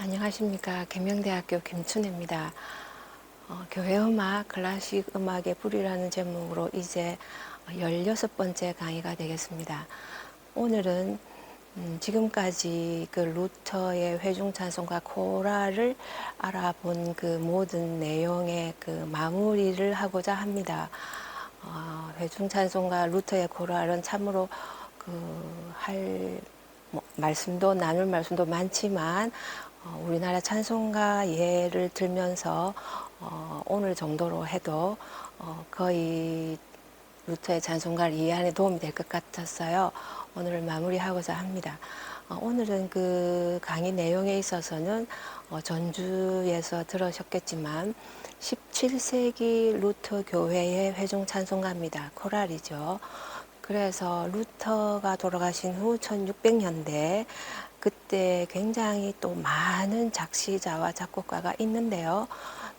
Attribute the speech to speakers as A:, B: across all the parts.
A: 안녕하십니까. 계명대학교 김춘혜입니다. 교회음악, 클래식 음악의 뿌리라는 제목으로 이제 16번째 강의가 되겠습니다. 오늘은 지금까지 그 루터의 회중찬송가 코랄을 알아본 그 모든 내용의 그 마무리를 하고자 합니다. 회중찬송가 루터의 코랄은 참으로 말씀도 나눌 말씀도 많지만 우리나라 찬송가 예를 들면서 오늘 정도로 해도 거의 루터의 찬송가를 이해하는 데 도움이 될 것 같았어요. 오늘을 마무리하고자 합니다. 오늘은 그 강의 내용에 있어서는 전주에서 들으셨겠지만 17세기 루터 교회의 회중 찬송가입니다. 코랄이죠. 그래서 루터가 돌아가신 후 1600년대 그때 굉장히 또 많은 작시자와 작곡가가 있는데요.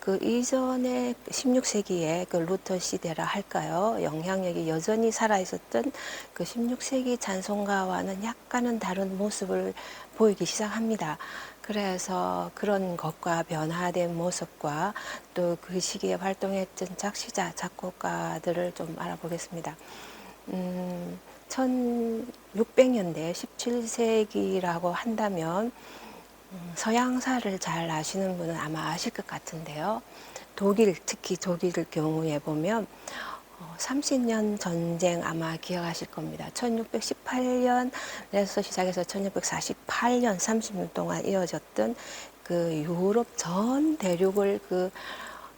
A: 그 이전에 16세기에 그 루터 시대라 할까요? 영향력이 여전히 살아있었던 그 16세기 찬송가와는 약간은 다른 모습을 보이기 시작합니다. 그래서 그런 것과 변화된 모습과 또 그 시기에 활동했던 작시자, 작곡가들을 좀 알아보겠습니다. 1600년대 17세기라고 한다면 서양사를 잘 아시는 분은 아마 아실 것 같은데요. 독일, 특히 독일 경우에 보면 30년 전쟁 아마 기억하실 겁니다. 1618년에서 시작해서 1648년 30년 동안 이어졌던 그 유럽 전 대륙을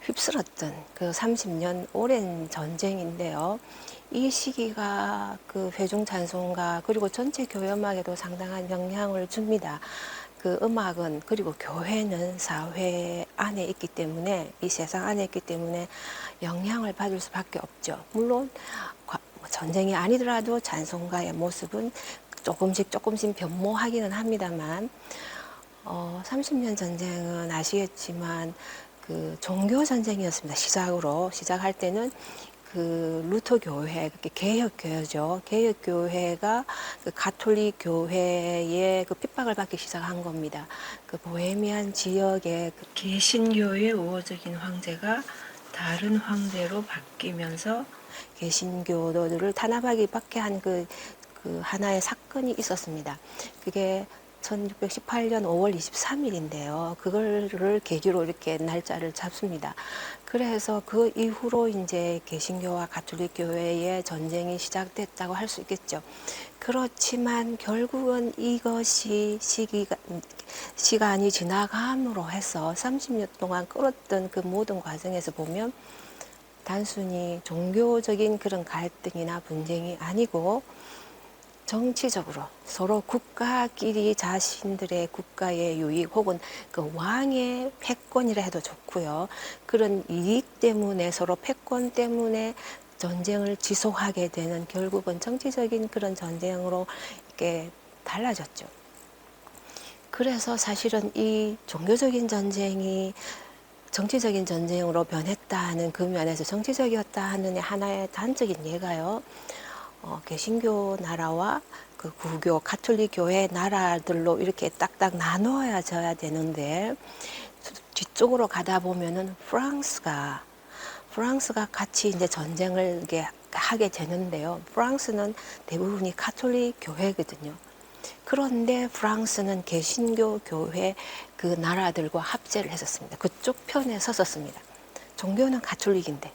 A: 휩쓸었던 그 30년 오랜 전쟁인데요. 이 시기가 그 회중 찬송가 그리고 전체 교회 음악에도 상당한 영향을 줍니다. 그 음악은 그리고 교회는 사회 안에 있기 때문에 이 세상 안에 있기 때문에 영향을 받을 수밖에 없죠. 물론 전쟁이 아니더라도 찬송가의 모습은 조금씩 변모하기는 합니다만 30년 전쟁은 아시겠지만 그 종교 전쟁이었습니다. 시작할 때는 그 루터 교회, 개혁 교회죠. 개혁 교회가 그 가톨릭 교회의 그 핍박을 받기 시작한 겁니다. 그 보헤미안 지역의 그 개신교의 우호적인 황제가 다른 황제로 바뀌면서 개신교도들을 탄압하기 밖에 한 그 하나의 사건이 있었습니다. 그게 1618년 5월 23일인데요. 그거를 계기로 이렇게 날짜를 잡습니다. 그래서 그 이후로 이제 개신교와 가톨릭 교회의 전쟁이 시작됐다고 할 수 있겠죠. 그렇지만 결국은 이것이 시간이 지나감으로 해서 30년 동안 끌었던 그 모든 과정에서 보면 단순히 종교적인 그런 갈등이나 분쟁이 아니고 정치적으로 서로 국가끼리 자신들의 국가의 유익 혹은 그 왕의 패권이라 해도 좋고요. 그런 이익 때문에 서로 패권 때문에 전쟁을 지속하게 되는 결국은 정치적인 그런 전쟁으로 이렇게 달라졌죠. 그래서 사실은 이 종교적인 전쟁이 정치적인 전쟁으로 변했다는 그 면에서 정치적이었다 하는 하나의 단적인 예가요. 개신교 나라와 그 구교, 가톨릭 교회 나라들로 이렇게 딱딱 나누어져야 되는데 뒤쪽으로 가다 보면은 프랑스가 같이 이제 전쟁을 이게 하게 되는데요. 프랑스는 대부분이 가톨릭 교회거든요. 그런데 프랑스는 개신교 교회 그 나라들과 합제를 했었습니다. 그쪽 편에 섰었습니다. 종교는 가톨릭인데.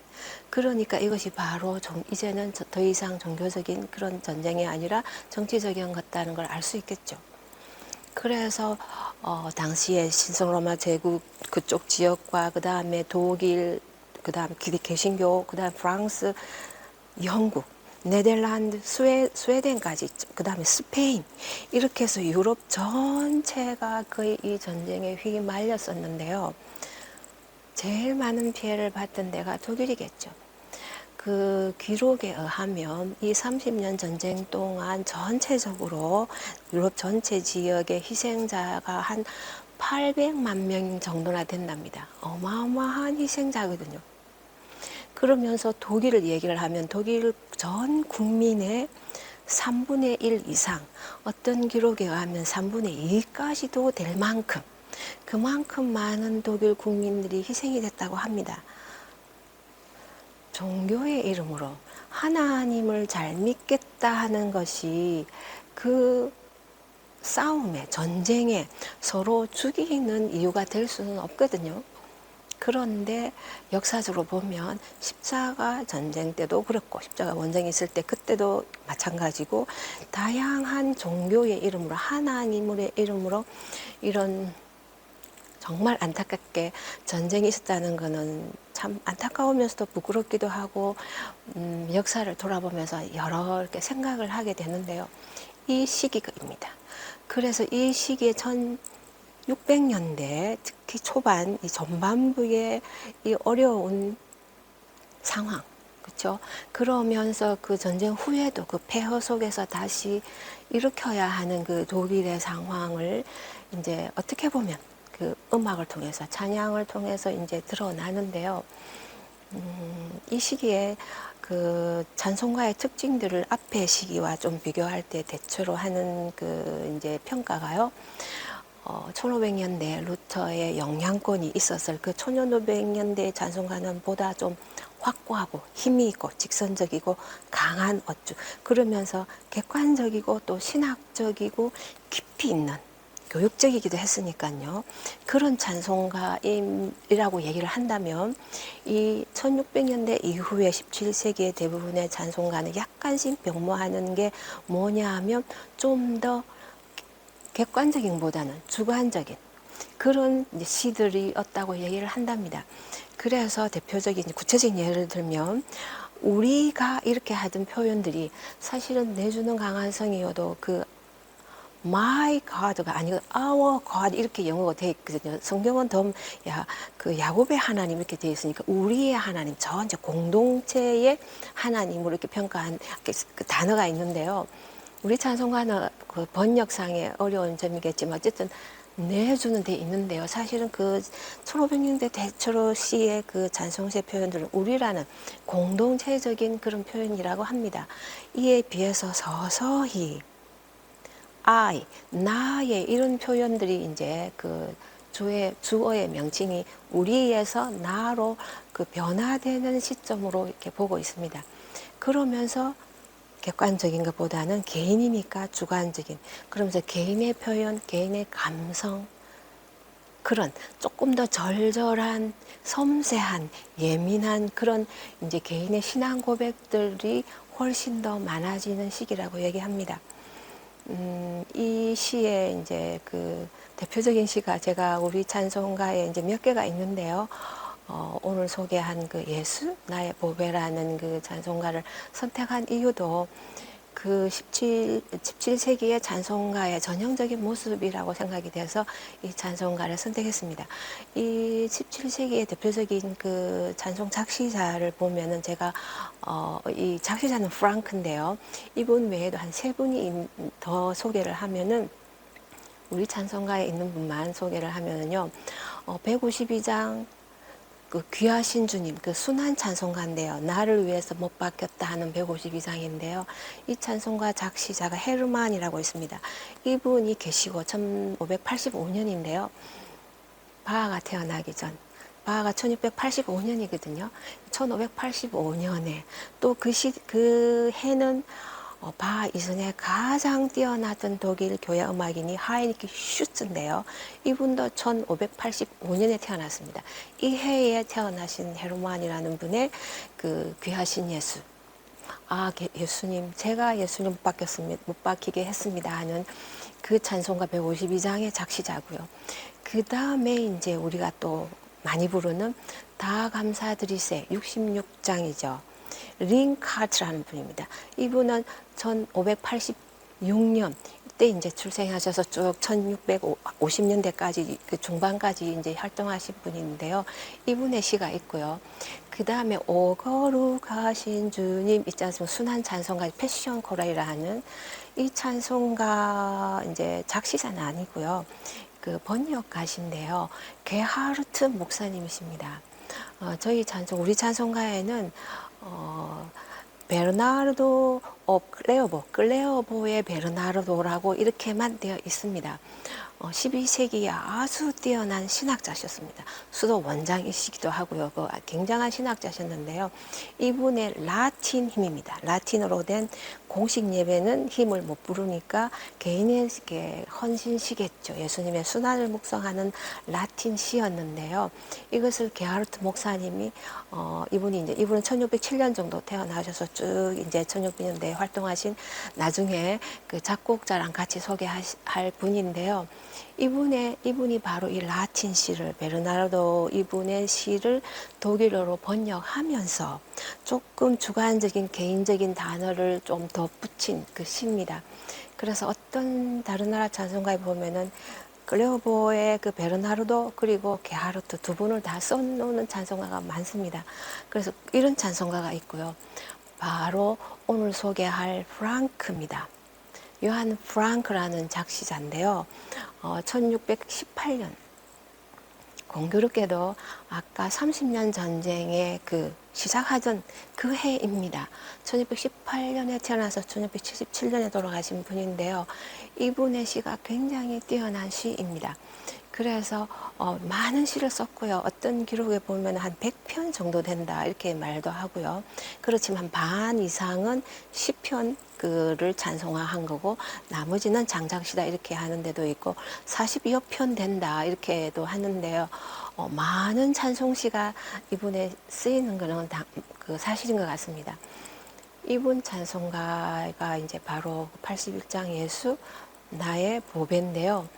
A: 그러니까 이것이 바로 이제는 더 이상 종교적인 그런 전쟁이 아니라 정치적인 것다는 걸 알 수 있겠죠. 그래서 당시에 신성로마 제국 그쪽 지역과 그 다음에 독일, 그 다음 개신교, 그 다음 프랑스, 영국, 네덜란드, 스웨덴까지, 그 다음에 스페인 이렇게 해서 유럽 전체가 거의 이 전쟁에 휘말렸었는데요. 제일 많은 피해를 봤던 데가 독일이겠죠. 그 기록에 의하면 이 30년 전쟁 동안 전체적으로 유럽 전체 지역의 희생자가 한 800만 명 정도나 된답니다. 어마어마한 희생자거든요. 그러면서 독일을 얘기를 하면 독일 전 국민의 3분의 1 이상, 어떤 기록에 의하면 3분의 2까지도 될 만큼 그만큼 많은 독일 국민들이 희생이 됐다고 합니다. 종교의 이름으로 하나님을 잘 믿겠다 하는 것이 그 싸움에, 전쟁에 서로 죽이는 이유가 될 수는 없거든요. 그런데 역사적으로 보면 십자가 전쟁 때도 그렇고 십자가 원정이 있을 때 그때도 마찬가지고 다양한 종교의 이름으로 하나님의 이름으로 이런 정말 안타깝게 전쟁이 있었다는 것은 참 안타까우면서도 부끄럽기도 하고 역사를 돌아보면서 여러 이렇게 생각을 하게 되는데요. 이 시기입니다. 그래서 이 시기에 1600년대 특히 초반 이 전반부의 이 어려운 상황, 그렇죠? 그러면서 그 전쟁 후에도 그 폐허 속에서 다시 일으켜야 하는 그 독일의 상황을 이제 어떻게 보면 그 음악을 통해서 찬양을 통해서 이제 드러나는데요. 이 시기에 그 찬송가의 특징들을 앞의 시기와 좀 비교할 때 대체로 하는 그 이제 평가가요. 1500년대 루터의 영향권이 있었을 그 1500년대 찬송가는 보다 좀 확고하고 힘이 있고 직선적이고 강한 어쭈 그러면서 객관적이고 또 신학적이고 깊이 있는 교육적이기도 했으니까요. 그런 찬송가이라고 얘기를 한다면 이 1600년대 이후에 17세기의 대부분의 찬송가는 약간씩 변모하는 게 뭐냐 하면 좀 더 객관적인보다는 주관적인 그런 시들이었다고 얘기를 한답니다. 그래서 대표적인 구체적인 예를 들면 우리가 이렇게 하던 표현들이 사실은 내주는 강한성이어도 그 My God가 아니고 Our God 이렇게 영어가 되어 있거든요. 성경은 그 야곱의 하나님 이렇게 되어 있으니까 우리의 하나님, 전체 공동체의 하나님으로 이렇게 평가한 그 단어가 있는데요. 우리 찬송가는 그 번역상의 어려운 점이겠지만 어쨌든 내주는 데 있는데요. 사실은 그 1500년대 대처로 시의 그 찬송세 표현들은 우리라는 공동체적인 그런 표현이라고 합니다. 이에 비해서 서서히 I, 나의 이런 표현들이 이제 그 주어의 명칭이 우리에서 나로 그 변화되는 시점으로 이렇게 보고 있습니다. 그러면서 객관적인 것보다는 개인이니까 주관적인, 그러면서 개인의 표현, 개인의 감성, 그런 조금 더 절절한, 섬세한, 예민한 그런 이제 개인의 신앙 고백들이 훨씬 더 많아지는 시기라고 얘기합니다. 이 시에 이제 그 대표적인 시가 제가 우리 찬송가에 이제 몇 개가 있는데요. 오늘 소개한 그 예수 나의 보배라는 그 찬송가를 선택한 이유도 그 17세기의 찬송가의 전형적인 모습이라고 생각이 돼서 이 찬송가를 선택했습니다. 이 17세기의 대표적인 그 찬송 작시자를 보면은 제가 이 작시자는 프랑크인데요. 이분 외에도 한 세 분이 더 소개를 하면은 우리 찬송가에 있는 분만 소개를 하면은요. 152장 그 귀하신 주님, 그 순한 찬송가인데요. 나를 위해서 못 박혔다 하는 152장인데요. 이 찬송가 작시자가 헤르만이라고 있습니다. 이분이 계시고 1585년인데요. 바하가 태어나기 전. 바하가 1685년이거든요. 1585년에 또 그 해는 바하 이전에 가장 뛰어났던 독일 교회 음악인이 하이니크 슈츠인데요. 이분도 1585년에 태어났습니다. 이 해에 태어나신 헤르만이라는 분의 그 귀하신 예수. 예수님, 제가 예수님 못 박히게 했습니다 하는 그 찬송가 152장의 작시자고요. 그 다음에 이제 우리가 또 많이 부르는 다 감사드리세 66장이죠. 링카트라는 분입니다. 이분은 1586년 때 이제 출생하셔서 쭉 1650년대까지 그 중반까지 이제 활동하신 분인데요. 이분의 시가 있고요. 그 다음에 오거룩하신 주님 있지 않습니까? 순한 찬송가 패션 코라이라 하는 이 찬송가 이제 작시자는 아니고요. 그 번역가신데요. 게하르트 목사님이십니다. 저희 우리 찬송가에는 베르나르도 클레어보의 베르나르도라고 이렇게만 되어 있습니다. 12세기에 아주 뛰어난 신학자셨습니다. 수도 원장이시기도 하고요. 굉장한 신학자셨는데요. 이분의 라틴 힘입니다. 라틴어로 된 공식 예배는 힘을 못 부르니까 개인에게 헌신시겠죠. 예수님의 순환을 묵상하는 라틴 시였는데요. 이것을 게하르트 목사님이 이분은 1607년 정도 태어나셔서 쭉 이제 1600년대에 활동하신 나중에 그 작곡자랑 같이 소개할 분인데요. 이분이 바로 이 라틴 시를 베르나르도 이분의 시를 독일어로 번역하면서 조금 주관적인 개인적인 단어를 좀 덧붙인 그 시입니다. 그래서 어떤 다른 나라 찬송가에 보면은 클레오보의 그 베르나르도 그리고 게하르트 두 분을 다 써놓는 찬송가가 많습니다. 그래서 이런 찬송가가 있고요. 바로 오늘 소개할 프랑크입니다. 요한 프랑크라는 작시자인데요. 1618년 공교롭게도 아까 30년 전쟁의 그 시작하던 그 해입니다. 1618년에 태어나서 1677년에 돌아가신 분인데요. 이분의 시가 굉장히 뛰어난 시입니다. 그래서 많은 시를 썼고요. 어떤 기록에 보면 한 100편 정도 된다 이렇게 말도 하고요. 그렇지만 반 이상은 시편 그를 찬송화한 거고 나머지는 장작시다 이렇게 하는 데도 있고 40여 편 된다 이렇게도 하는데요. 많은 찬송시가 이분에 쓰이는 거는 그 사실인 것 같습니다. 이분 찬송가가 이제 바로 81장 예수 나의 보배인데요.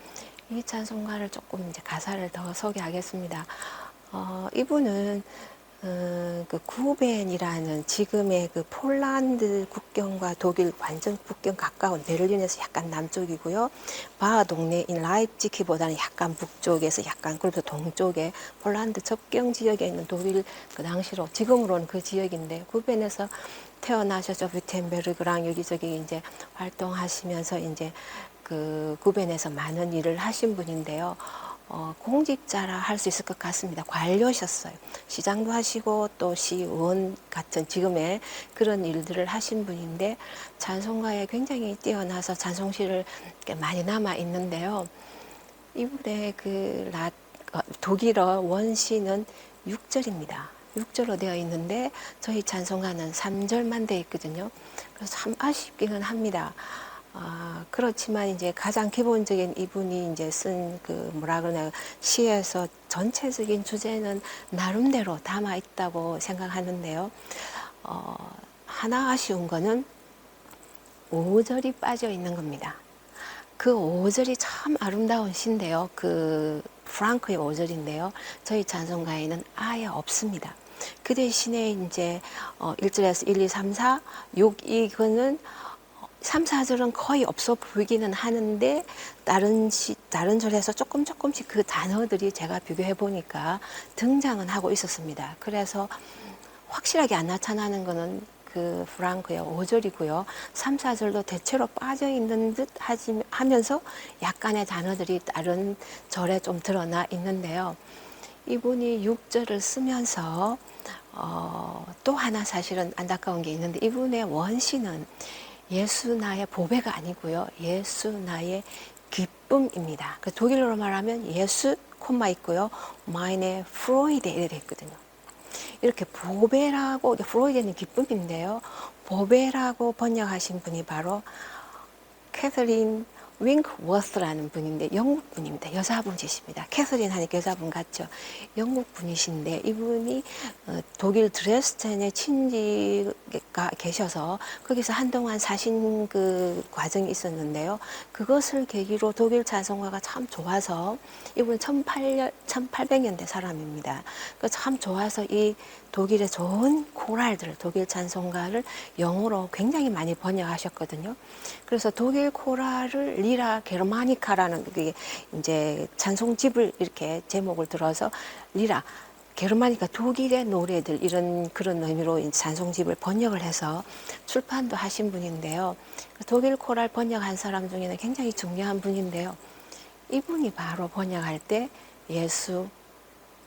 A: 이 찬송가를 조금 이제 가사를 더 소개하겠습니다. 이분은 그 구벤이라는 지금의 그 폴란드 국경과 독일 완전 국경 가까운 베를린에서 약간 남쪽이고요. 바 동네인 라입지히보다는 약간 북쪽에서 약간 그래도 동쪽에 폴란드 접경 지역에 있는 독일 그 당시로 지금으로는 그 지역인데 구벤에서 태어나셔서 뷰텐베르그랑 여기저기 이제 활동하시면서 이제 그 구벤에서 많은 일을 하신 분인데요. 공직자라 할 수 있을 것 같습니다. 관료셨어요. 시장도 하시고 또 시의원 같은 지금의 그런 일들을 하신 분인데 찬송가에 굉장히 뛰어나서 찬송시를 많이 남아 있는데요. 이분의 독일어 원시는 6절입니다. 6절로 되어 있는데 저희 찬송가는 3절만 되어 있거든요. 그래서 참 아쉽기는 합니다. 그렇지만 이제 가장 기본적인 이분이 이제 쓴 그 뭐라 그러나 시에서 전체적인 주제는 나름대로 담아 있다고 생각하는데요. 하나 아쉬운 거는 5절이 빠져 있는 겁니다. 그 5절이 참 아름다운 시인데요. 그 프랑크의 5절인데요. 저희 찬송가에는 아예 없습니다. 그 대신에 이제 1절에서 1, 2, 3, 4, 6 이거는 3, 4절은 거의 없어 보이기는 하는데 다른 절에서 조금씩 그 단어들이 제가 비교해 보니까 등장은 하고 있었습니다. 그래서 확실하게 안 나타나는 거는 그 프랑크의 5절이고요. 3, 4절도 대체로 빠져 있는 듯 하면서 약간의 단어들이 다른 절에 좀 드러나 있는데요. 이분이 6절을 쓰면서 또 하나 사실은 안타까운 게 있는데 이분의 원시는 예수 나의 보배가 아니고요. 예수 나의 기쁨입니다. 그 독일어로 말하면 예수 콤마 있고요. meine Freude 이렇게 있거든요. 이렇게 보배라고 프로이데는 기쁨인데요. 보배라고 번역하신 분이 바로 캐서린 윙크워스라는 분인데 영국 분입니다. 여자분이십니다. 캐서린 하니까 여자분 같죠. 영국 분이신데 이분이 독일 드레스덴에 친지가 계셔서 거기서 한동안 사신 그 과정이 있었는데요. 그것을 계기로 독일 찬송가가 참 좋아서 이분은 1800년대 사람입니다. 참 좋아서 이 독일의 좋은 코랄들, 독일 찬송가를 영어로 굉장히 많이 번역하셨거든요. 그래서 독일 코랄을 리라 게르마니카라는 그게 이제 찬송집을 이렇게 제목을 들어서 리라 게르마니카 독일의 노래들 이런 그런 의미로 찬송집을 번역을 해서 출판도 하신 분인데요. 독일 코랄 번역한 사람 중에는 굉장히 중요한 분인데요. 이분이 바로 번역할 때 예수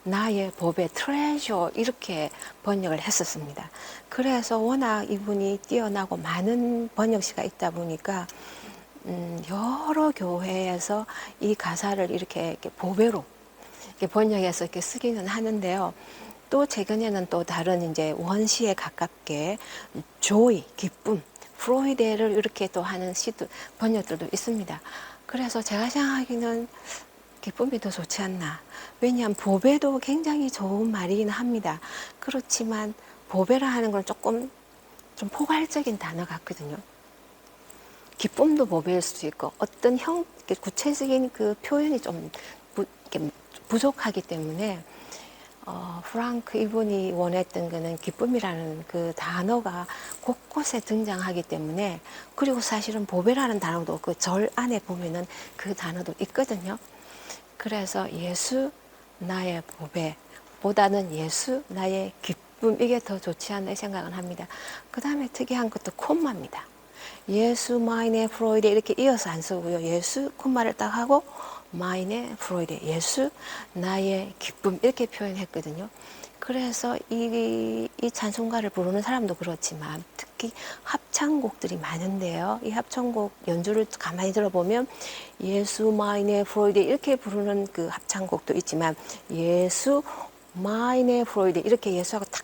A: 나의 보배 트레저 이렇게 번역을 했었습니다. 그래서 워낙 이분이 뛰어나고 많은 번역시가 있다 보니까 여러 교회에서 이 가사를 이렇게 보배로 이렇게 번역해서 이렇게 쓰기는 하는데요. 또 최근에는 또 다른 이제 원시에 가깝게 joy, 기쁨, 프로이데를 이렇게 또 하는 시도 번역들도 있습니다. 그래서 제가 생각하기는 기쁨이 더 좋지 않나. 왜냐하면 보배도 굉장히 좋은 말이긴 합니다. 그렇지만 보배라 하는 건 조금 좀 포괄적인 단어 같거든요. 기쁨도 보배일 수도 있고 어떤 구체적인 그 표현이 좀 부족하기 때문에 프랑크 이분이 원했던 거는 기쁨이라는 그 단어가 곳곳에 등장하기 때문에, 그리고 사실은 보배라는 단어도 그 절 안에 보면은 그 단어도 있거든요. 그래서 예수 나의 보배 보다는 예수 나의 기쁨, 이게 더 좋지 않나 생각을 합니다. 그 다음에 특이한 것도 콤마입니다. 예수 마이네 프로이데 이렇게 이어서 안 쓰고요. 예수 콤마를 딱 하고 마이네 프로이데, 예수 나의 기쁨, 이렇게 표현했거든요. 그래서 이 찬송가를 부르는 사람도 그렇지만 특히 합창곡들이 많은데요. 이 합창곡 연주를 가만히 들어보면 예수 마이네 프로이데 이렇게 부르는 그 합창곡도 있지만 예수 마이네 프로이데 이렇게 예수하고 딱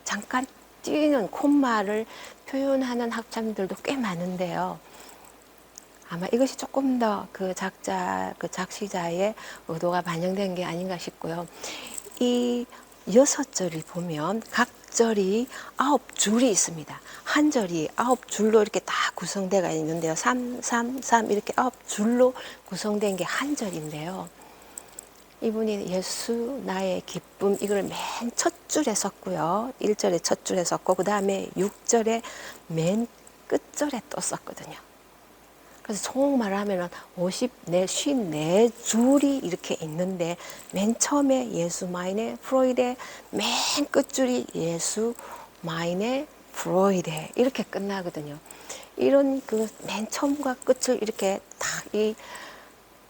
A: 잠깐 뛰는 콤마를 표현하는 합창들도 꽤 많은데요. 아마 이것이 조금 더 그 작시자의 의도가 반영된 게 아닌가 싶고요. 이 6절을 보면 각 절이 9줄이 있습니다. 한 절이 9줄로 이렇게 다 구성되어 있는데요. 3, 3, 3 이렇게 9줄로 구성된 게 한 절인데요. 이분이 예수 나의 기쁨, 이걸 맨 첫 줄에 썼고요. 1절에 첫 줄에 썼고 그 다음에 6절에 맨 끝절에 또 썼거든요. 그래서 총 말하면 54줄이 이렇게 있는데 맨 처음에 예수 마이네 프로이데, 맨 끝줄이 예수 마이네 프로이데 이렇게 끝나거든요. 이런 그 맨 처음과 끝을 이렇게 딱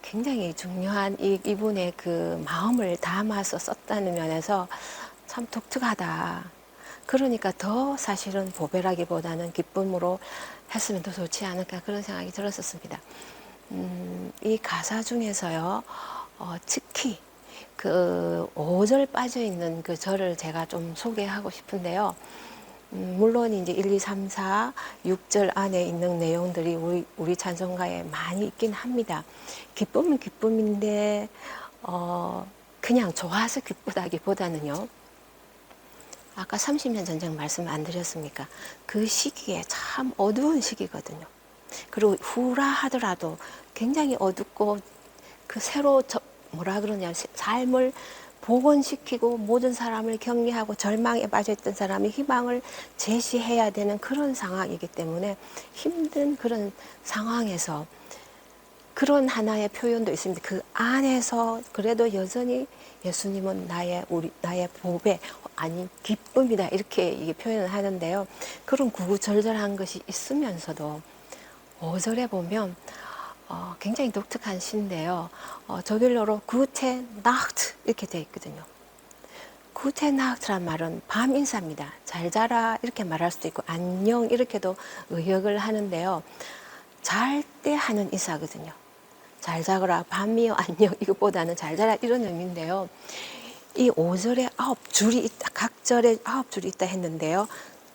A: 굉장히 중요한 이분의 그 마음을 담아서 썼다는 면에서 참 독특하다. 그러니까 더 사실은 보배라기보다는 기쁨으로 했으면 더 좋지 않을까, 그런 생각이 들었었습니다. 이 가사 중에서요, 특히 그 5절 빠져 있는 그 절을 제가 좀 소개하고 싶은데요. 물론 이제 1, 2, 3, 4, 6절 안에 있는 내용들이 우리 찬송가에 많이 있긴 합니다. 기쁨은 기쁨인데, 그냥 좋아서 기쁘다기보다는요, 아까 30년 전쟁 말씀 안 드렸습니까? 그 시기에 참 어두운 시기거든요. 그리고 후라 하더라도 굉장히 어둡고 그 새로 뭐라 그러냐, 삶을 복원시키고 모든 사람을 격려하고 절망에 빠져있던 사람이 희망을 제시해야 되는 그런 상황이기 때문에 힘든 그런 상황에서 그런 하나의 표현도 있습니다. 그 안에서 그래도 여전히 예수님은 나의 보배, 아니 기쁨이다, 이렇게 이게 표현을 하는데요. 그런 구구절절한 것이 있으면서도 5절에 보면 굉장히 독특한 시인데요. 독일어로 구테 나흐트 이렇게 되어 있거든요. 구테 나흐트란 말은 밤 인사입니다. 잘 자라 이렇게 말할 수도 있고 안녕 이렇게도 의역을 하는데요. 잘 때 하는 인사거든요. 잘 자거라, 밤이요, 안녕, 이것보다는 잘 자라, 이런 의미인데요. 이 5절에 9줄이 있다, 각 절에 9줄이 있다 했는데요.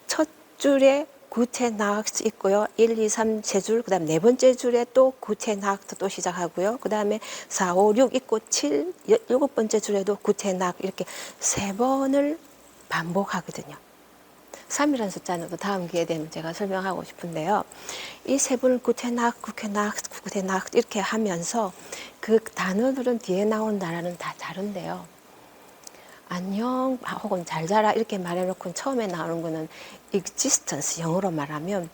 A: 첫 줄에 구테 나흐트 있고요. 1, 2, 3 세 줄, 그 다음 네 번째 줄에 또 구테 나흐트 또 시작하고요. 그 다음에 4, 5, 6 있고 7, 일곱 번째 줄에도 구테 나흐트 이렇게 세 번을 반복하거든요. 3이라는 숫자는 또 다음 기회 되면 제가 설명하고 싶은데요. 이 세 분을 구테나크 이렇게 하면서 그 단어들은 뒤에 나온 단어는 다 다른데요. 안녕 혹은 잘 자라 이렇게 말해놓고 처음에 나오는 거는 existence, 영어로 말하면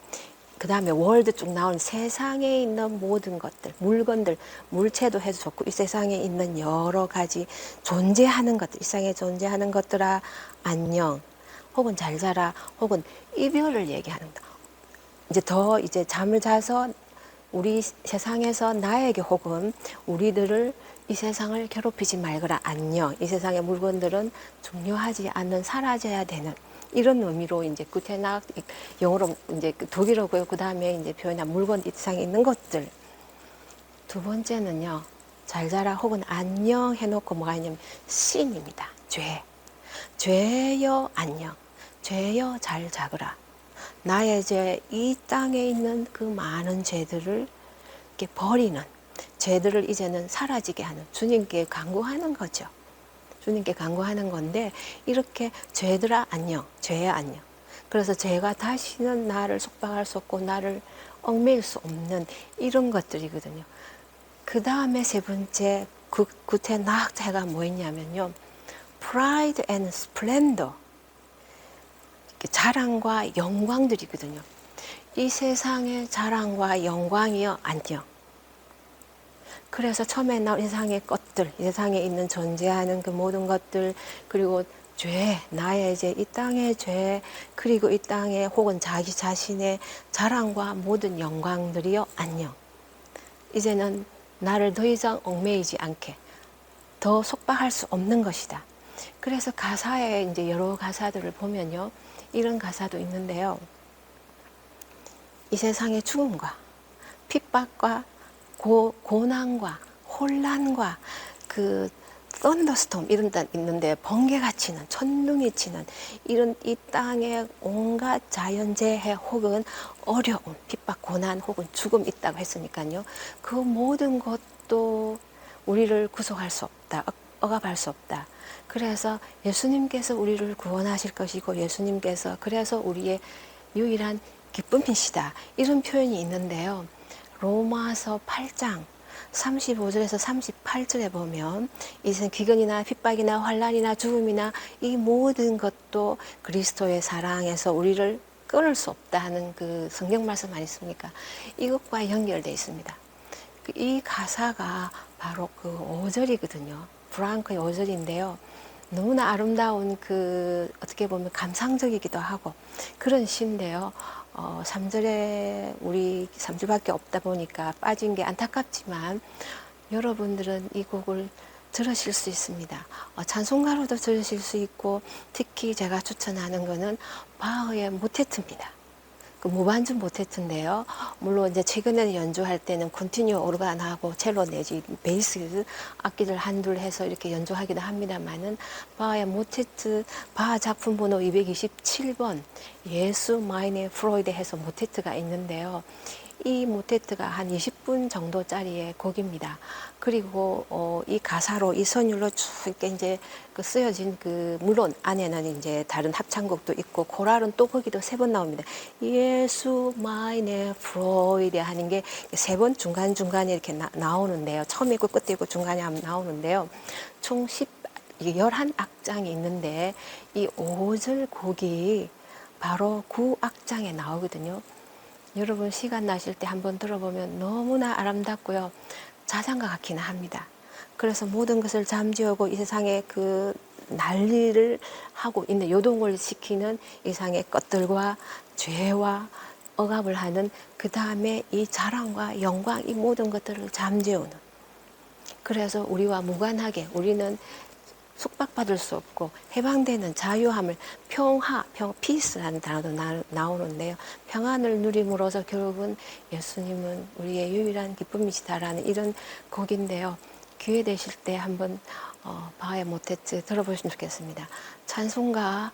A: 그 다음에 월드 쭉 나온 세상에 있는 모든 것들, 물건들, 물체도 해도 좋고 이 세상에 있는 여러 가지 존재하는 것들, 이 세상에 존재하는 것들아 안녕, 혹은 잘 자라, 혹은 이별을 얘기하는 거. 이제 잠을 자서 우리 세상에서 나에게 혹은 우리들을 이 세상을 괴롭히지 말거라 안녕. 이 세상의 물건들은 중요하지 않는, 사라져야 되는 이런 의미로 이제 구테낙 영어로 이제 독일어고요. 그 다음에 이제 표현한 물건 이상에 있는 것들. 두 번째는요, 잘 자라 혹은 안녕 해놓고 뭐가 있냐면 신입니다. 죄. 죄여 안녕. 죄여 잘 자거라. 나의 죄, 이 땅에 있는 그 많은 죄들을 이렇게 버리는, 죄들을 이제는 사라지게 하는, 주님께 간구하는 거죠. 주님께 간구하는 건데, 이렇게 죄들아 안녕, 죄야 안녕. 그래서 죄가 다시는 나를 속박할 수 없고 나를 얽매일 수 없는 이런 것들이거든요. 그 다음에 세 번째 구태 낙태가 뭐였냐면요, pride and splendor, 자랑과 영광들이거든요. 이 세상의 자랑과 영광이요 안녕. 그래서 처음에 나온 이 세상의 것들, 이 세상에 있는 존재하는 그 모든 것들, 그리고 죄, 나의 죄, 이 땅의 죄, 그리고 이 땅에 혹은 자기 자신의 자랑과 모든 영광들이요 안녕. 이제는 나를 더 이상 얽매이지 않게, 더 속박할 수 없는 것이다. 그래서 가사에 이제 여러 가사들을 보면요, 이런 가사도 있는데요. 이 세상의 죽음과 핍박과 고난과 혼란과 그 썬더스톰 이런 데 있는데, 번개가 치는, 천둥이 치는 이런 이 땅에 온갖 자연재해 혹은 어려움, 핍박, 고난 혹은 죽음 있다고 했으니까요. 그 모든 것도 우리를 구속할 수 없다, 억압할 수 없다. 그래서 예수님께서 우리를 구원하실 것이고, 예수님께서 그래서 우리의 유일한 기쁨이시다, 이런 표현이 있는데요. 로마서 8장 35절에서 38절에 보면 이제 기근이나 핍박이나 환란이나 죽음이나 이 모든 것도 그리스도의 사랑에서 우리를 끊을 수 없다 하는 그 성경 말씀 아니습니까? 이것과 연결되어 있습니다. 이 가사가 바로 그 5절이거든요. 브랑크의 5절인데요. 너무나 아름다운 그 어떻게 보면 감상적이기도 하고 그런 시인데요. 3절에 우리 3절밖에 없다 보니까 빠진 게 안타깝지만 여러분들은 이 곡을 들으실 수 있습니다. 찬송가로도 들으실 수 있고, 특히 제가 추천하는 거는 바흐의 모테트입니다. 그 무반주 모테트인데요. 물론 이제 최근에 연주할 때는 컨티뉴 오르간하고 첼로 내지 베이스 악기를 한둘 해서 이렇게 연주하기도 합니다만은, 바하의 모테트, 바하 작품 번호 227번 예수 마이네 프로이데 해서 모테트가 있는데요. 이 모테트가 한 20분 정도짜리의 곡입니다. 그리고 이 가사로 이 선율로 쭉 이렇게 이제 그 쓰여진 그 물론 안에는 이제 다른 합창곡도 있고 코랄은 또 거기도 3번 나옵니다. 예수 마이네 프로이데 하는 게 3번 중간 중간에 이렇게 나오는데요. 처음에 있고 끝에 있고 중간에 나오는데요. 총 11악장이 있는데 이 5절 곡이 바로 9악장에 나오거든요. 여러분 시간 나실 때 한번 들어보면 너무나 아름답고요. 자장가 같기는 합니다. 그래서 모든 것을 잠재우고 이 세상에 그 난리를 하고 있는, 요동을 시키는 이 세상의 것들과 죄와 억압을 하는, 그 다음에 이 자랑과 영광, 이 모든 것들을 잠재우는, 그래서 우리와 무관하게 우리는 속박받을 수 없고 해방되는 자유함을, 피스라는 단어도 나오는데요. 평안을 누림으로써 결국은 예수님은 우리의 유일한 기쁨이시다라는 이런 곡인데요. 기회 되실 때 한번 바하의 모테트 들어보시면 좋겠습니다. 찬송가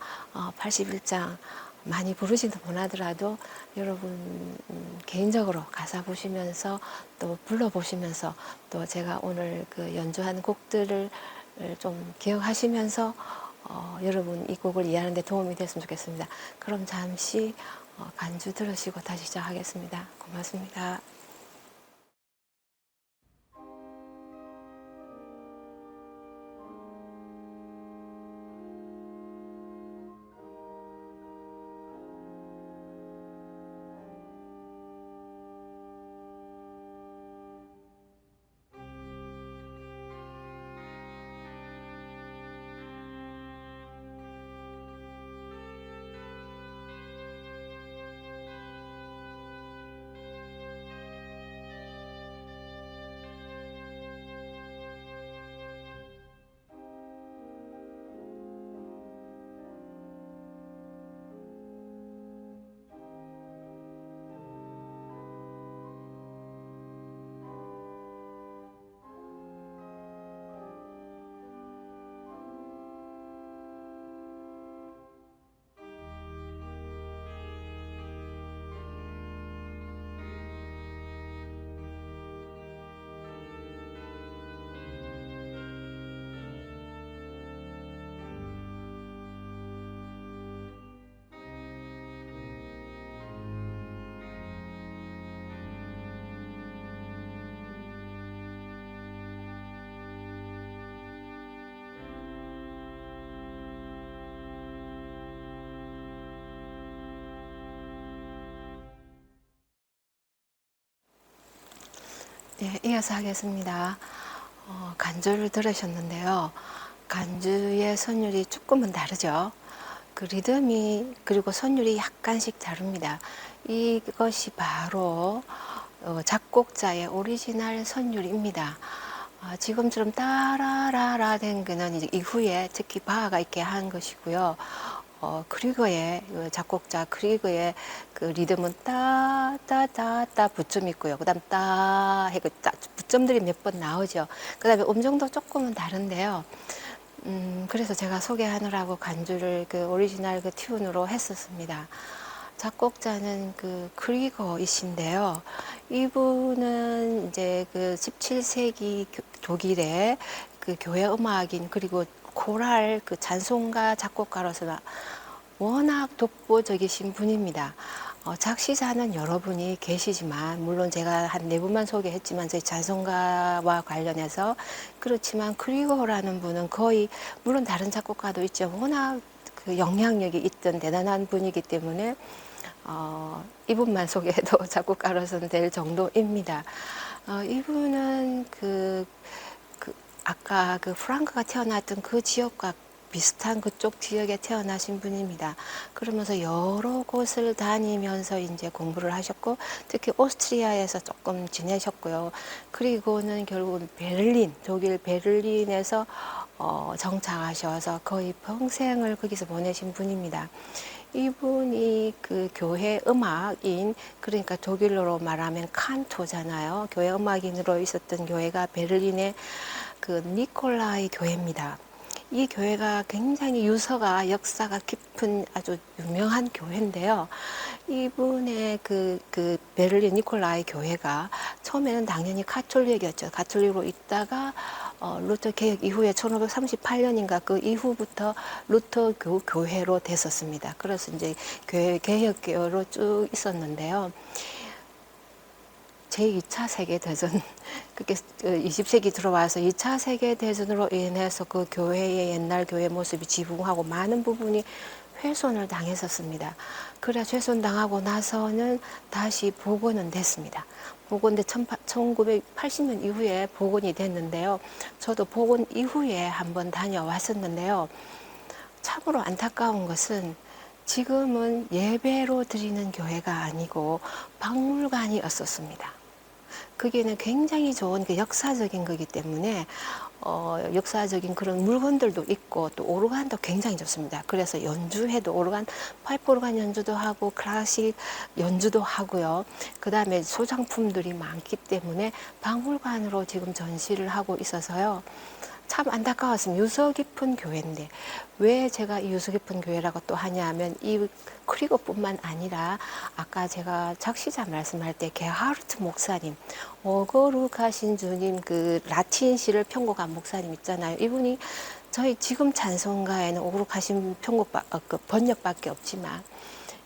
A: 81장 많이 부르지도 못하더라도 여러분 개인적으로 가사 보시면서 또 불러보시면서 또 제가 오늘 그 연주한 곡들을 좀 기억하시면서 여러분 이 곡을 이해하는 데 도움이 됐으면 좋겠습니다. 그럼 잠시 간주 들으시고 다시 시작하겠습니다. 고맙습니다. 네, 이어서 하겠습니다. 간주를 들으셨는데요. 간주의 선율이 조금은 다르죠. 그 리듬이 그리고 선율이 약간씩 다릅니다. 이것이 바로 작곡자의 오리지널 선율입니다. 지금처럼 따라라라 된 거는 이제 이후에 특히 바하가 있게 한 것이고요. 크리거의 작곡자 크리거의 그 리듬은 따따따따 붙점 있고요. 그다음 따 해고 따 붙점들이 몇 번 나오죠. 그다음에 음정도 조금은 다른데요. 그래서 제가 소개하느라고 간주를 그 오리지널 그 튠으로 했었습니다. 작곡자는 그 크리거이신데요. 이분은 이제 그 17세기 독일의 그 교회 음악인 그리고 코랄 그 찬송가 작곡가로서 워낙 독보적이신 분입니다. 작시자는 여러분이 계시지만 물론 제가 한 네 분만 소개했지만 저희 찬송가와 관련해서 그렇지만 크리거라는 분은 거의 물론 다른 작곡가도 있죠. 워낙 그 영향력이 있던 대단한 분이기 때문에 이분만 소개해도 작곡가로서는 될 정도입니다. 이분은 아까 그 프랑크가 태어났던 그 지역과 비슷한 그쪽 지역에 태어나신 분입니다. 그러면서 여러 곳을 다니면서 이제 공부를 하셨고, 특히 오스트리아에서 조금 지내셨고요. 그리고는 결국은 베를린, 독일 베를린에서 정착하셔서 거의 평생을 거기서 보내신 분입니다. 이분이 그 교회 음악인, 그러니까 독일어로 말하면 칸토잖아요. 교회 음악인으로 있었던 교회가 베를린의 그 니콜라이 교회입니다. 이 교회가 굉장히 유서가 역사가 깊은 아주 유명한 교회인데요. 이분의 그 베를린 니콜라이 교회가 처음에는 당연히 가톨릭이었죠. 가톨릭으로 있다가 루터 개혁 이후에 1538년인가 그 이후부터 루터 교회로 됐었습니다. 그래서 이제 교회 개혁교로 쭉 있었는데요. 제2차 세계대전, 그게 20세기 들어와서 2차 세계대전으로 인해서 그 교회의 옛날 교회 모습이 지붕하고 많은 부분이 훼손을 당했었습니다. 그래 훼손당하고 나서는 다시 복원은 됐습니다. 복원돼 1980년 이후에 복원이 됐는데요. 저도 복원 이후에 한번 다녀왔었는데요. 참으로 안타까운 것은 지금은 예배로 드리는 교회가 아니고 박물관이었었습니다. 그게는 굉장히 좋은 그 역사적인 거기 때문에 역사적인 그런 물건들도 있고 또 오르간도 굉장히 좋습니다. 그래서 연주해도 오르간, 파이프 오르간 연주도 하고 클래식 연주도 하고요. 그 다음에 소장품들이 많기 때문에 박물관으로 지금 전시를 하고 있어서요. 참 안타까웠습니다. 유서 깊은 교회인데 왜 제가 이 유서 깊은 교회라고 또 하냐면 이 크리거뿐만 아니라 아까 제가 작시자 말씀할 때 게하르트 목사님, 어거룩하신 주님 그 라틴 시를 편곡한 목사님 있잖아요. 이분이 저희 지금 찬송가에는 어거룩하신 그 번역밖에 없지만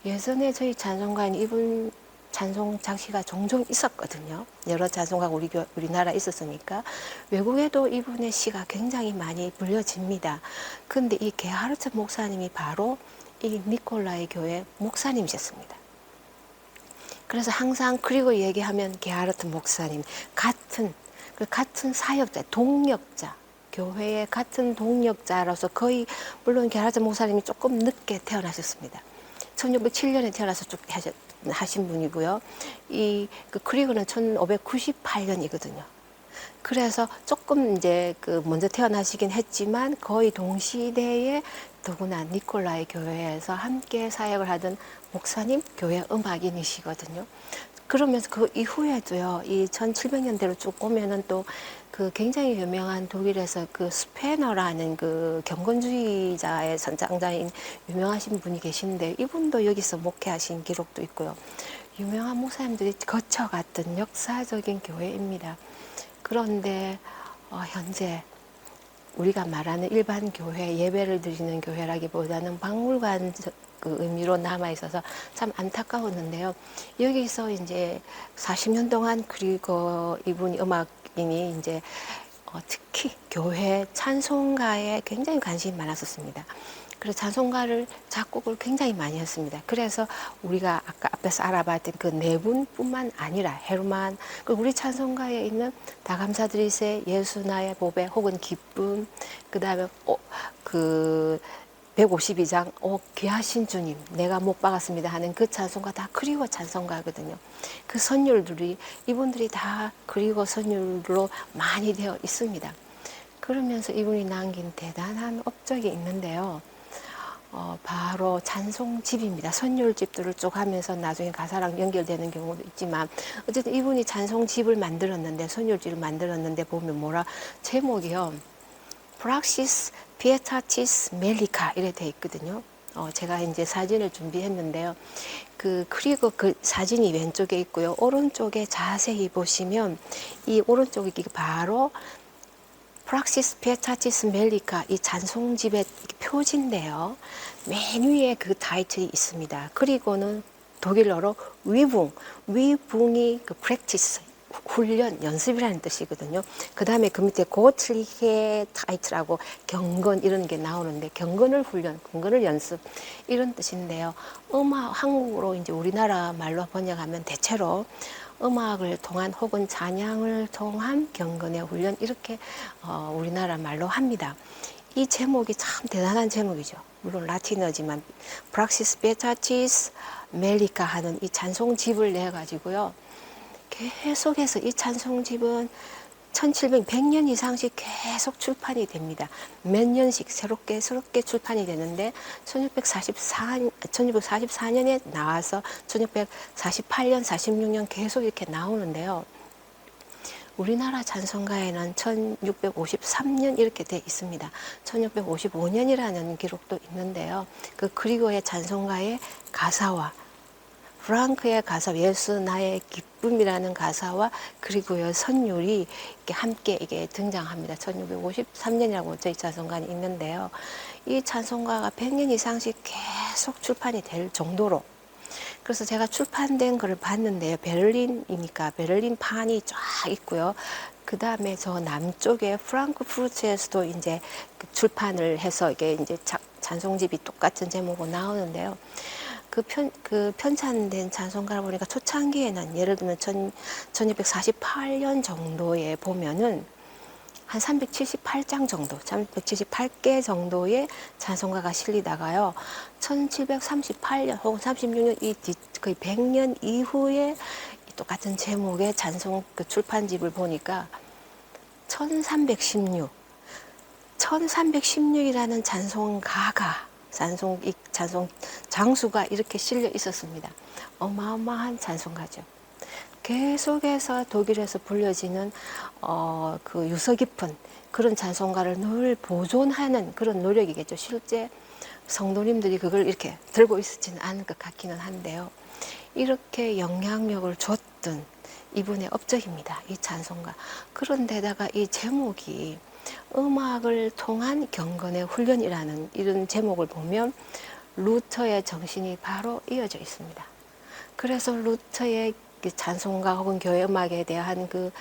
A: 예전에 저희 찬송가에는 이분 찬송 작시가 종종 있었거든요. 여러 찬송가가 우리나라에 있었으니까 외국에도 이분의 시가 굉장히 많이 불려집니다. 근데 이 게하르트 목사님이 바로 이 니콜라이 교회 목사님이셨습니다. 그래서 항상 그리고 얘기하면 게하르트 목사님 같은 사역자, 동력자, 교회의 같은 동력자로서 거의 물론 게하르트 목사님이 조금 늦게 태어나셨습니다. 1607년에 태어나서 쭉 하신 분이고요. 그 크리거는 1598년이거든요. 그래서 조금 이제 그 먼저 태어나시긴 했지만 거의 동시대에 더구나 니콜라이 교회에서 함께 사역을 하던 목사님, 교회 음악인이시거든요. 그러면서 그 이후에도요, 이 1700년대로 쭉 오면은 또 그 굉장히 유명한 독일에서 그 스페너라는 그 경건주의자의 선장자인 유명하신 분이 계신데 이분도 여기서 목회하신 기록도 있고요. 유명한 목사님들이 거쳐갔던 역사적인 교회입니다. 그런데 현재 우리가 말하는 일반 교회, 예배를 드리는 교회라기보다는 박물관 그 의미로 남아 있어서 참 안타까웠는데요. 여기서 이제 40년 동안 그리고 이분이 음악인이 이제, 이 특히 교회 찬송가에 굉장히 관심이 많았었습니다. 그래서 찬송가를 작곡을 굉장히 많이 했습니다. 그래서 우리가 아까 앞에서 알아봤던 그 네 분뿐만 아니라 헤르만, 그 우리 찬송가에 있는 다 감사드리세, 예수 나의 보배, 혹은 기쁨, 그 다음에 그 152장 귀하신 주님 내가 못 박았습니다 하는 그 찬송가 다 그리고 찬송가거든요. 그 선율들이 이분들이 다 그리고 선율로 많이 되어 있습니다. 그러면서 이분이 남긴 대단한 업적이 있는데요. 바로 찬송집입니다. 선율집들을 쭉 하면서 나중에 가사랑 연결되는 경우도 있지만 어쨌든 이분이 찬송집을 만들었는데, 선율집을 만들었는데 보면 뭐라 제목이요, 프락시스 피에타티스 멜리카 이렇게 돼 있거든요. 제가 이제 사진을 준비했는데요. 그리고 그 사진이 왼쪽에 있고요. 오른쪽에 자세히 보시면 이 오른쪽이 바로 프락시스 피에타티스 멜리카, 이 찬송집의 표지인데요. 맨 위에 그 타이틀이 있습니다. 그리고는 독일어로 위붕이 그 프랙티스, 훈련, 연습이라는 뜻이거든요. 그 다음에 그 밑에 고틀리헤 타이틀하고 경건 이런 게 나오는데, 경건을 훈련, 경건을 연습 이런 뜻인데요. 한국으로 이제 우리나라 말로 번역하면 대체로 음악을 통한 혹은 찬양을 통한 경건의 훈련, 이렇게 우리나라 말로 합니다. 이 제목이 참 대단한 제목이죠. 물론 라틴어지만 프락시스 베타티스 멜리카 하는 이 찬송집을 내 가지고요. 계속해서 이 찬송집은 100년 이상씩 계속 출판이 됩니다. 몇 년씩 새롭게 출판이 되는데 1644년에 나와서 1648년, 46년 계속 이렇게 나오는데요. 우리나라 찬송가에는 1653년 이렇게 돼 있습니다. 1655년이라는 기록도 있는데요. 그 그리고의 찬송가의 가사와 프랑크의 가사, 예수 나의 기쁨이라는 가사와 그리고요 선율이 이렇게 함께 이게 등장합니다. 1653년이라고 저희 찬송가는 있는데요. 이 찬송가가 100년 이상씩 계속 출판이 될 정도로, 그래서 제가 출판된 걸 봤는데요. 베를린이니까 베를린 판이 쫙 있고요. 그 다음에 저 남쪽에 프랑크푸르트에서도 이제 출판을 해서 이게 이제 찬송집이 똑같은 제목으로 나오는데요. 그 편찬된 찬송가를 보니까 초창기에는 예를 들면 1648년 정도에 보면은 한 378장 정도, 378개 정도의 찬송가가 실리다가요. 1738년 혹은 36년 거의 100년 이후에 똑같은 제목의 찬송 출판집을 보니까 1316이라는 찬송가가 찬송 장수가 이렇게 실려 있었습니다. 어마어마한 찬송가죠. 계속해서 독일에서 불려지는 그 유서 깊은 그런 찬송가를 늘 보존하는 그런 노력이겠죠. 실제 성도님들이 그걸 이렇게 들고 있지는 않을 것 같기는 한데요. 이렇게 영향력을 줬던 이분의 업적입니다. 이 찬송가. 그런데다가 이 제목이 음악을 통한 경건의 훈련이라는 이런 제목을 보면 루터의 정신이 바로 이어져 있습니다. 그래서 루터의 찬송가 혹은 교회 음악에 대한 그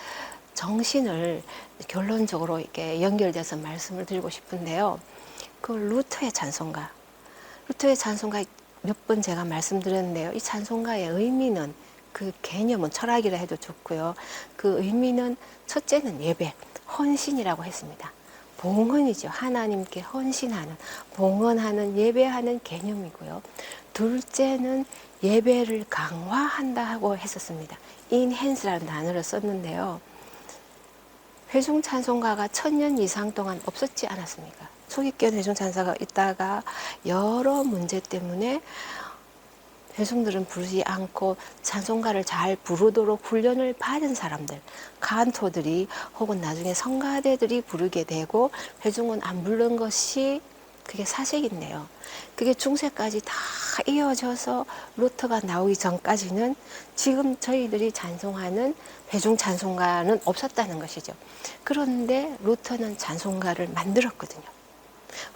A: 정신을 결론적으로 이렇게 연결돼서 말씀을 드리고 싶은데요. 그 루터의 찬송가 몇 번 제가 말씀드렸는데요. 이 찬송가의 의미는, 그 개념은 철학이라 해도 좋고요. 그 의미는 첫째는 예배, 헌신이라고 했습니다. 봉헌이죠. 하나님께 헌신하는, 봉헌하는, 예배하는 개념이고요. 둘째는 예배를 강화한다고 했었습니다. 인핸스라는 단어를 썼는데요. 회중 찬송가가 1000년 이상 동안 없었지 않았습니까? 초기권 회중 찬송가가 있다가 여러 문제 때문에 회중들은 부르지 않고 찬송가를 잘 부르도록 훈련을 받은 사람들, 칸토들이 혹은 나중에 성가대들이 부르게 되고 회중은 안 부른 것이 그게 사색인데요. 그게 중세까지 다 이어져서 루터가 나오기 전까지는 지금 저희들이 찬송하는 회중 찬송가는 없었다는 것이죠. 그런데 루터는 찬송가를 만들었거든요.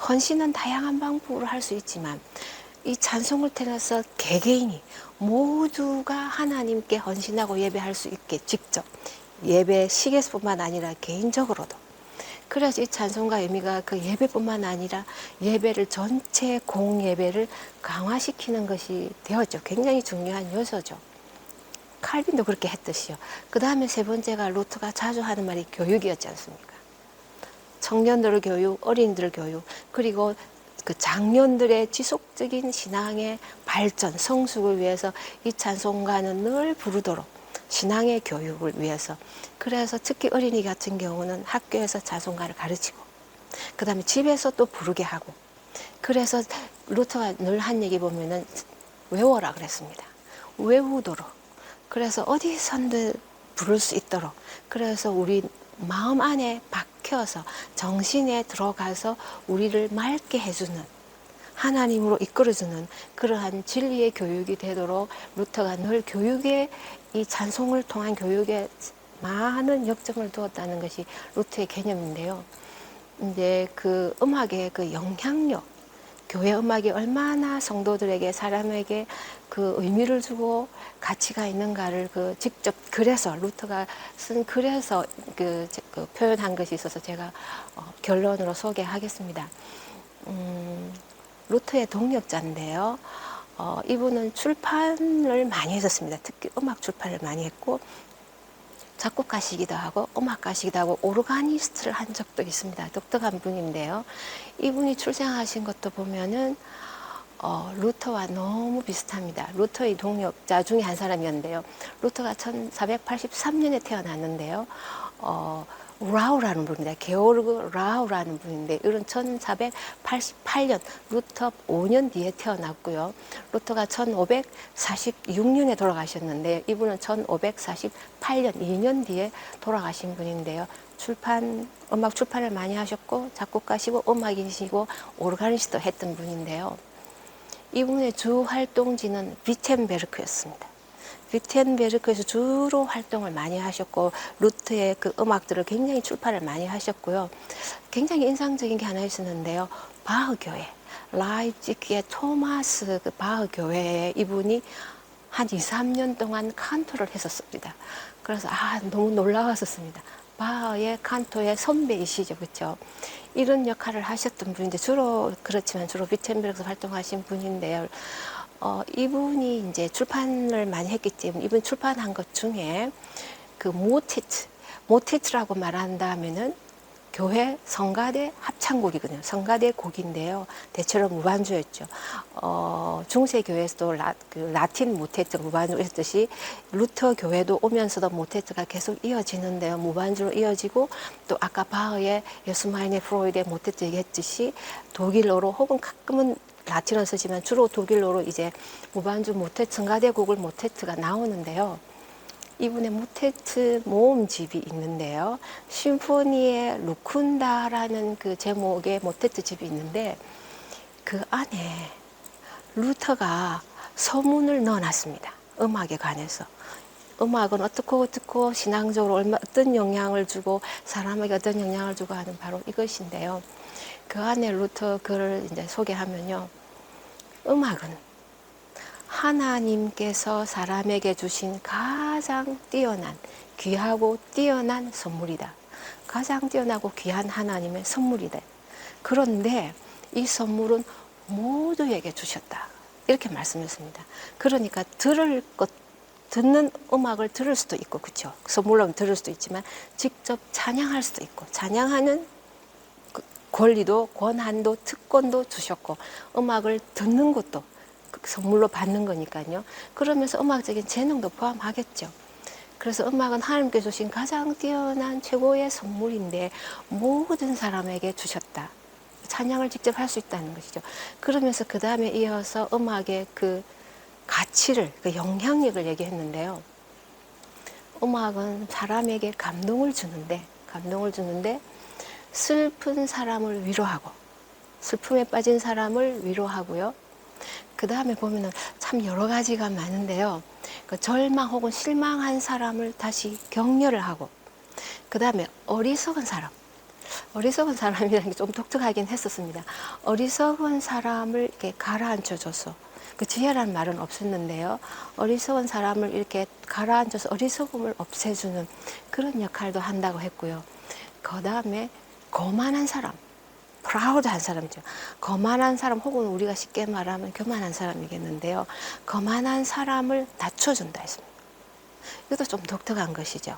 A: 헌신은 다양한 방법으로 할 수 있지만 이 찬송을 통해서 개개인이 모두가 하나님께 헌신하고 예배할 수 있게 직접 예배 식에서뿐만 아니라 개인적으로도, 그래서 이 찬송가 의미가 그 예배뿐만 아니라 예배를 전체 공예배를 강화시키는 것이 되었죠. 굉장히 중요한 요소죠. 칼빈도 그렇게 했듯이요. 그 다음에 세 번째가 루터가 자주 하는 말이 교육이었지 않습니까? 청년들 교육, 어린이들 교육, 그리고 그 장년들의 지속적인 신앙의 발전, 성숙을 위해서 이 찬송가는 늘 부르도록 신앙의 교육을 위해서. 그래서 특히 어린이 같은 경우는 학교에서 찬송가를 가르치고 그 다음에 집에서 또 부르게 하고. 그래서 루터가 늘 한 얘기 보면은 외워라 그랬습니다. 외우도록. 그래서 어디선든 부를 수 있도록. 그래서 우리 마음 안에 박혀서 정신에 들어가서 우리를 맑게 해주는, 하나님으로 이끌어주는 그러한 진리의 교육이 되도록 루터가 늘 교육에, 이 찬송을 통한 교육에 많은 역점을 두었다는 것이 루터의 개념인데요. 이제 그 음악의 그 영향력, 교회 음악이 얼마나 성도들에게, 사람에게 그 의미를 주고 가치가 있는가를 그 직접 글에서, 루터가 쓴 글에서 그 표현한 것이 있어서 제가 결론으로 소개하겠습니다. 루터의 동역자인데요. 이분은 출판을 많이 했었습니다. 특히 음악 출판을 많이 했고, 작곡가시기도 하고 음악가시기도 하고 오르가니스트를 한 적도 있습니다. 독특한 분인데요. 이분이 출생하신 것도 보면은 루터와 너무 비슷합니다. 루터의 동역자 중에 한 사람이었는데요. 루터가 1483년에 태어났는데요. 라우라는 분입니다. 게오르그 라우라는 분인데 이런 1488년 루터 5년 뒤에 태어났고요. 루터가 1546년에 돌아가셨는데 이분은 1548년 2년 뒤에 돌아가신 분인데요. 음악 출판을 많이 하셨고 작곡가시고 음악인이시고 오르가니스트도 했던 분인데요. 이분의 주 활동지는 비텐베르크였습니다. 비텐베르크에서 주로 활동을 많이 하셨고 루트의 그 음악들을 굉장히 출판을 많이 하셨고요. 굉장히 인상적인 게 하나 있었는데요. 바흐 교회, 라이프치히의 토마스 그 바흐 교회에 이분이 한 2, 3년 동안 칸토를 했었습니다. 그래서 너무 놀라웠었습니다. 바흐의 칸토의 선배이시죠, 그렇죠? 이런 역할을 하셨던 분인데 주로 비텐베르크에서 활동하신 분인데요. 이분이 이제 출판을 많이 했기 때문에 이분 출판한 것 중에 그 모테트라고 말한다면은 교회 성가대 합창곡이거든요. 성가대 곡인데요. 대체로 무반주였죠. 중세 교회에서도 라틴 모테트 무반주로 했듯이 루터 교회도 오면서도 모테트가 계속 이어지는데요. 무반주로 이어지고 또 아까 바흐의 예수마이네 프로이드의 모테트 얘기했듯이 독일어로 혹은 가끔은 라틴어 쓰지만 주로 독일어로 이제 무반주 모테트 성가대곡을 모테트가 나오는데요. 이분의 모테트 모음집이 있는데요. 심포니의 루쿤다라는 그 제목의 모테트 집이 있는데 그 안에 루터가 서문을 넣어놨습니다. 음악에 관해서. 음악은 어떻고 신앙적으로 어떤 영향을 주고 사람에게 어떤 영향을 주고 하는 바로 이것인데요. 그 안에 루터 글을 이제 소개하면요. 음악은 하나님께서 사람에게 주신 가장 뛰어난, 귀하고 뛰어난 선물이다. 가장 뛰어나고 귀한 하나님의 선물이다. 그런데 이 선물은 모두에게 주셨다. 이렇게 말씀했습니다. 그러니까 듣는 음악을 들을 수도 있고, 그렇죠? 선물로 들을 수도 있지만 직접 찬양할 수도 있고, 찬양하는 권리도 권한도 특권도 주셨고 음악을 듣는 것도 선물로 받는 거니까요. 그러면서 음악적인 재능도 포함하겠죠. 그래서 음악은 하나님께 주신 가장 뛰어난 최고의 선물인데 모든 사람에게 주셨다. 찬양을 직접 할 수 있다는 것이죠. 그러면서 그 다음에 이어서 음악의 그 가치를, 그 영향력을 얘기했는데요. 음악은 사람에게 감동을 주는데 슬픈 사람을 위로하고 슬픔에 빠진 사람을 위로하고요. 그 다음에 보면은 참 여러 가지가 많은데요. 그 절망 혹은 실망한 사람을 다시 격려를 하고, 그 다음에 어리석은 사람이라는 게 좀 독특하긴 했었습니다. 어리석은 사람을 이렇게 가라앉혀줘서, 그 지혜라는 말은 없었는데요. 어리석은 사람을 이렇게 가라앉혀서 어리석음을 없애주는 그런 역할도 한다고 했고요. 그 다음에 거만한 사람, 프라우드한 사람이죠. 거만한 사람 혹은 우리가 쉽게 말하면 교만한 사람이겠는데요. 거만한 사람을 낮춰준다 했습니다. 이것도 좀 독특한 것이죠.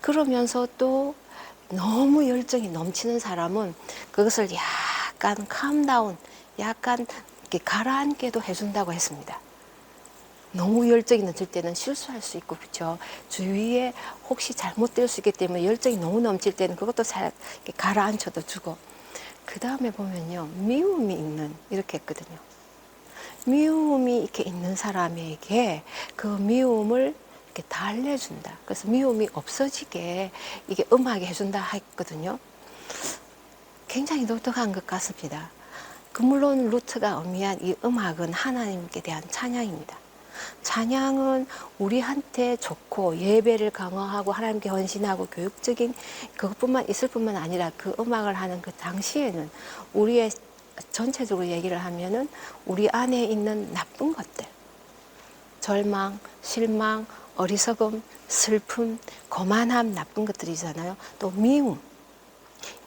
A: 그러면서 또 너무 열정이 넘치는 사람은 그것을 약간 캄다운, 약간 이렇게 가라앉게도 해준다고 했습니다. 너무 열정이 넘칠 때는 실수할 수 있고, 그렇죠. 주위에 혹시 잘못될 수 있기 때문에 열정이 너무 넘칠 때는 그것도 잘 가라앉혀도 주고, 그 다음에 보면요, 미움이 있는, 이렇게 했거든요. 미움이 이렇게 있는 사람에게 그 미움을 이렇게 달래준다. 그래서 미움이 없어지게 이게 음하게 해준다 했거든요. 굉장히 독특한 것 같습니다. 그 물론 루트가 의미한 이 음악은 하나님께 대한 찬양입니다. 찬양은 우리한테 좋고 예배를 강화하고 하나님께 헌신하고 교육적인 그것뿐만 있을 뿐만 아니라 그 음악을 하는 그 당시에는 우리의 전체적으로 얘기를 하면은 우리 안에 있는 나쁜 것들, 절망, 실망, 어리석음, 슬픔, 거만함, 나쁜 것들이잖아요. 또 미움,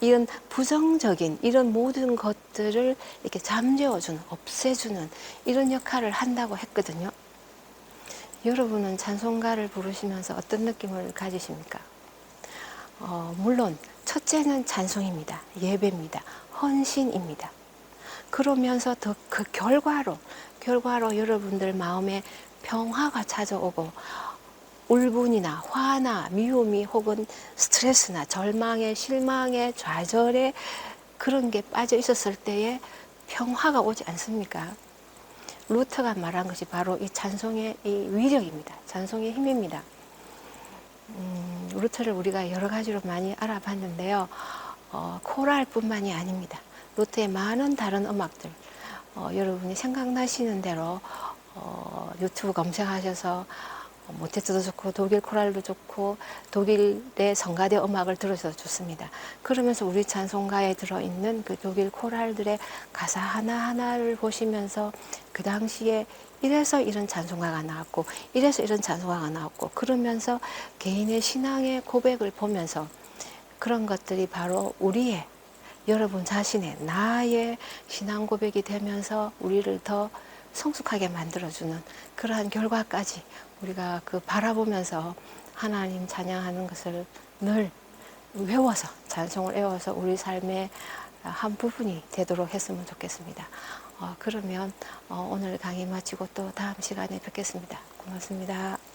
A: 이런 부정적인 이런 모든 것들을 이렇게 잠재워주는, 없애주는 이런 역할을 한다고 했거든요. 여러분은 찬송가를 부르시면서 어떤 느낌을 가지십니까? 물론 첫째는 찬송입니다. 예배입니다. 헌신입니다. 그러면서 더 그 결과로 여러분들 마음에 평화가 찾아오고 울분이나 화나 미움이 혹은 스트레스나 절망에 실망에 좌절에 그런 게 빠져 있었을 때에 평화가 오지 않습니까? 루터가 말한 것이 바로 이 찬송의 이 위력입니다. 찬송의 힘입니다. 루터를 우리가 여러 가지로 많이 알아봤는데요. 코랄뿐만이 아닙니다. 루터의 많은 다른 음악들, 여러분이 생각나시는 대로 유튜브 검색하셔서 모테트도 좋고 독일 코랄도 좋고 독일의 성가대 음악을 들으셔도 좋습니다. 그러면서 우리 찬송가에 들어있는 그 독일 코랄들의 가사 하나하나를 보시면서 그 당시에 이래서 이런 찬송가가 나왔고 이래서 이런 찬송가가 나왔고 그러면서 개인의 신앙의 고백을 보면서 그런 것들이 바로 우리의 여러분 자신의 나의 신앙 고백이 되면서 우리를 더 성숙하게 만들어주는 그러한 결과까지 우리가 그 바라보면서 하나님 찬양하는 것을 늘 외워서 찬송을 외워서 우리 삶의 한 부분이 되도록 했으면 좋겠습니다. 그러면 오늘 강의 마치고 또 다음 시간에 뵙겠습니다. 고맙습니다.